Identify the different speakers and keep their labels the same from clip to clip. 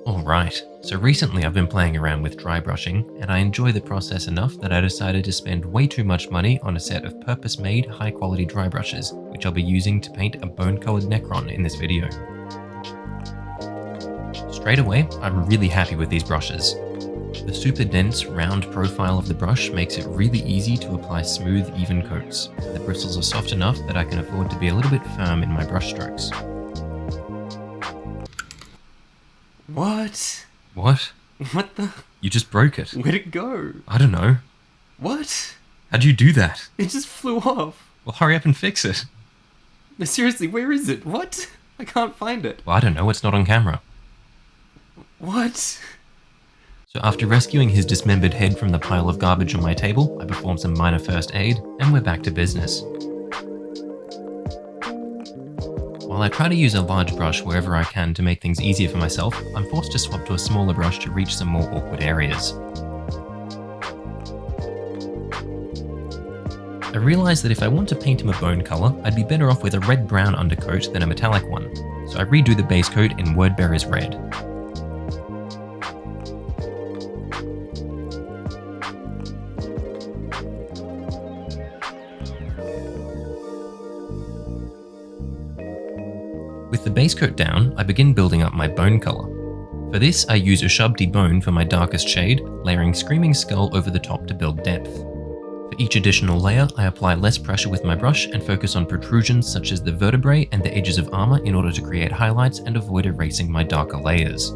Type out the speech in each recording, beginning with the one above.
Speaker 1: Alright, so recently I've been playing around with dry brushing, and I enjoy the process enough that I decided to spend way too much money on a set of purpose-made high-quality dry brushes, which I'll be using to paint a bone-colored Necron in this video. Straight away, I'm really happy with these brushes. The super dense, round profile of the brush makes it really easy to apply smooth, even coats. The bristles are soft enough that I can afford to be a little bit firm in my brush strokes.
Speaker 2: What?
Speaker 1: What?
Speaker 2: What the?
Speaker 1: You just broke it.
Speaker 2: Where'd it go?
Speaker 1: I don't know.
Speaker 2: What?
Speaker 1: How'd you do that?
Speaker 2: It just flew off.
Speaker 1: Well, hurry up and fix it.
Speaker 2: No, seriously, where is it? What? I can't find it.
Speaker 1: Well, I don't know, it's not on camera.
Speaker 2: What?
Speaker 1: So after rescuing his dismembered head from the pile of garbage on my table, I performed some minor first aid, and we're back to business. While I try to use a large brush wherever I can to make things easier for myself, I'm forced to swap to a smaller brush to reach some more awkward areas. I realised that if I want to paint him a bone colour, I'd be better off with a red-brown undercoat than a metallic one, so I redo the base coat in Wordbearer's red. With the base coat down, I begin building up my bone colour. For this, I use Earthshade bone for my darkest shade, layering Screaming Skull over the top to build depth. For each additional layer, I apply less pressure with my brush and focus on protrusions such as the vertebrae and the edges of armour in order to create highlights and avoid erasing my darker layers.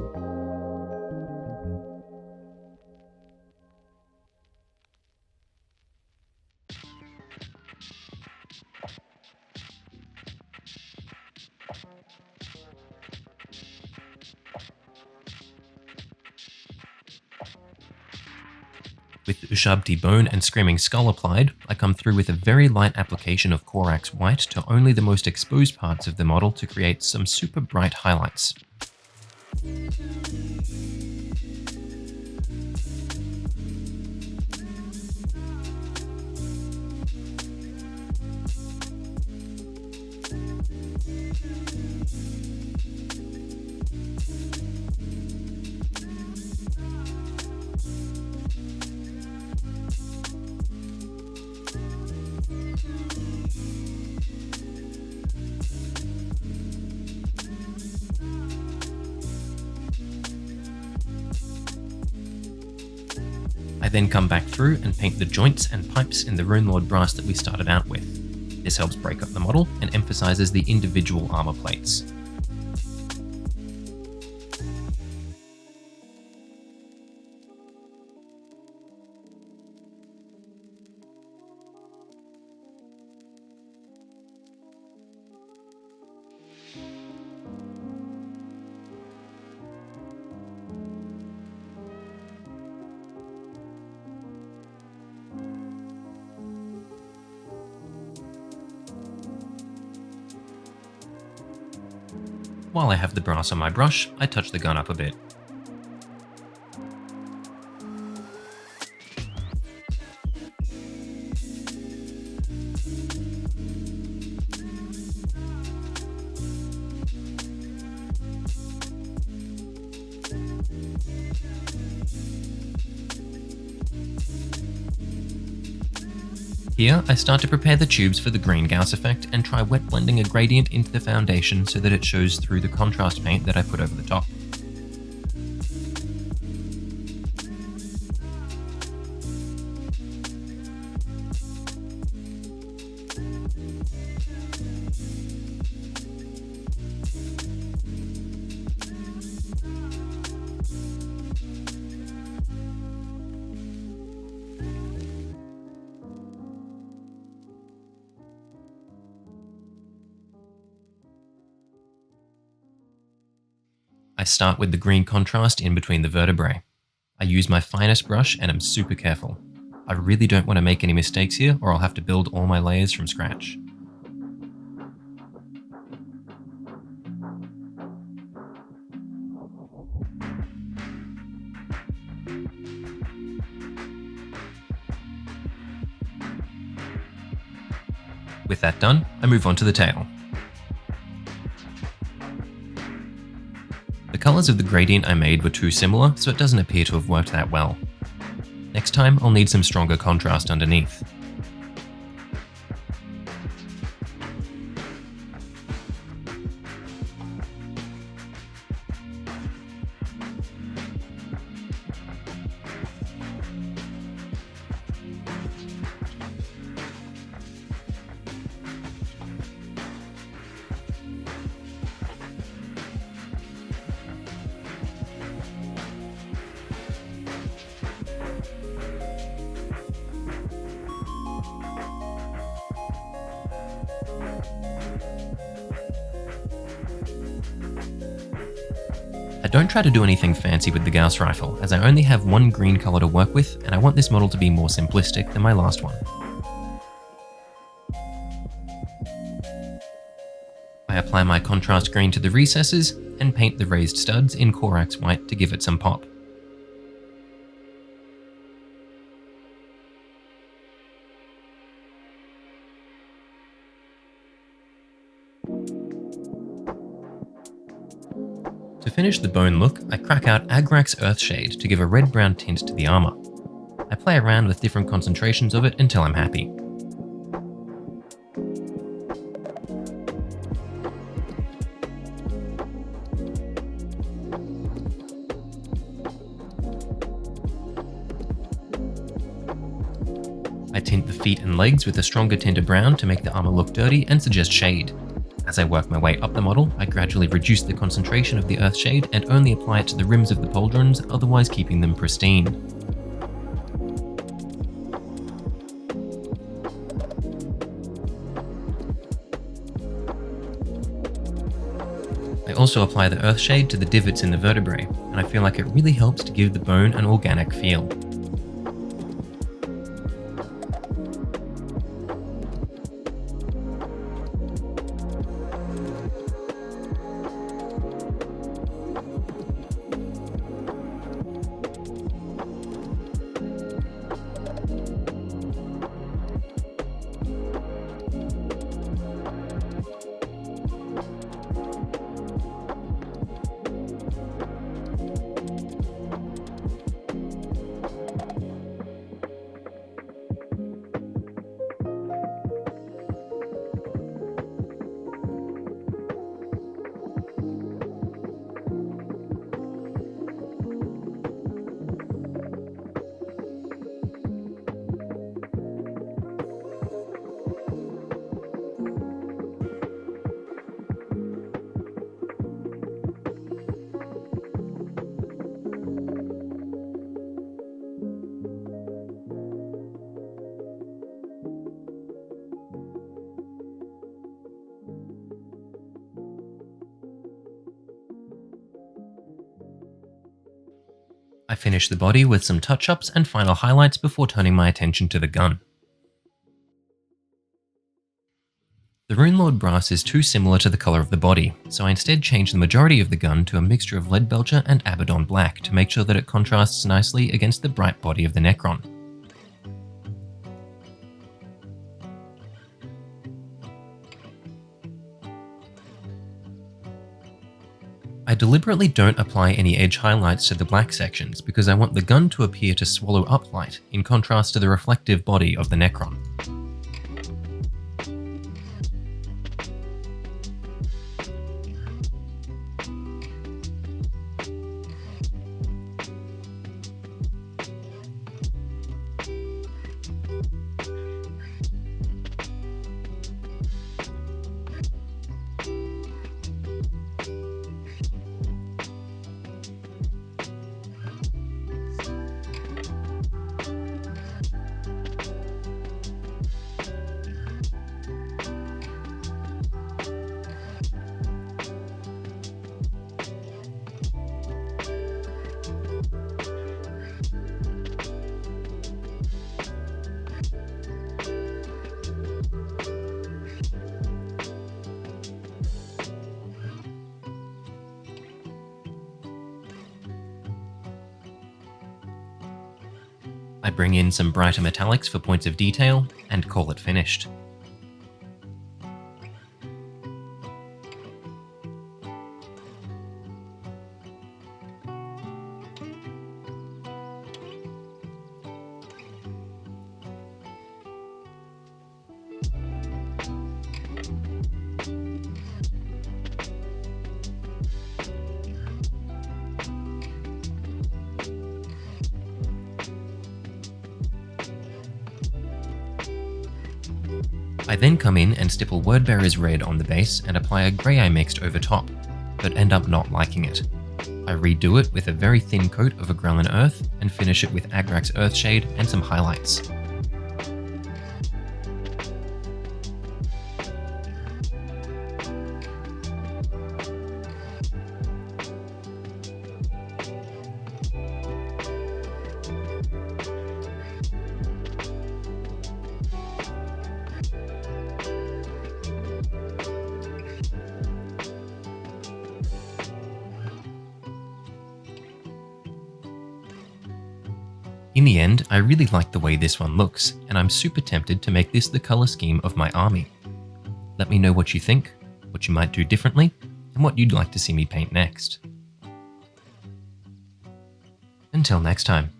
Speaker 1: With Earthshade bone and Screaming Skull applied, I come through with a very light application of Corax white to only the most exposed parts of the model to create some super bright highlights. I then come back through and paint the joints and pipes in the Runelord brass that we started out with. This helps break up the model and emphasises the individual armour plates. While I have the brass on my brush, I touch the gun up a bit. Here, I start to prepare the tubes for the green Gauss effect and try wet blending a gradient into the foundation so that it shows through the contrast paint that I put over the top. I start with the green contrast in between the vertebrae. I use my finest brush and am super careful. I really don't want to make any mistakes here or I'll have to build all my layers from scratch. With that done, I move on to the tail. The colours of the gradient I made were too similar, so it doesn't appear to have worked that well. Next time, I'll need some stronger contrast underneath. I don't try to do anything fancy with the Gauss rifle, as I only have one green colour to work with, and I want this model to be more simplistic than my last one. I apply my contrast green to the recesses, and paint the raised studs in Corax white to give it some pop. To finish the bone look, I crack out Agrax Earthshade to give a red-brown tint to the armour. I play around with different concentrations of it until I'm happy. I tint the feet and legs with a stronger tint of brown to make the armour look dirty and suggest shade. As I work my way up the model, I gradually reduce the concentration of the Earthshade and only apply it to the rims of the pauldrons, otherwise keeping them pristine. I also apply the Earthshade to the divots in the vertebrae, and I feel like it really helps to give the bone an organic feel. I finish the body with some touch-ups and final highlights before turning my attention to the gun. The Runelord brass is too similar to the colour of the body, so I instead change the majority of the gun to a mixture of Leadbelcher and Abaddon black to make sure that it contrasts nicely against the bright body of the Necron. I deliberately don't apply any edge highlights to the black sections because I want the gun to appear to swallow up light, in contrast to the reflective body of the Necron. I bring in some brighter metallics for points of detail, and call it finished. I then come in and stipple Wordbearer's red on the base and apply a grey I mixed over top, but end up not liking it. I redo it with a very thin coat of Agrellan Earth and finish it with Agrax Earthshade and some highlights. In the end, I really like the way this one looks, and I'm super tempted to make this the colour scheme of my army. Let me know what you think, what you might do differently, and what you'd like to see me paint next. Until next time.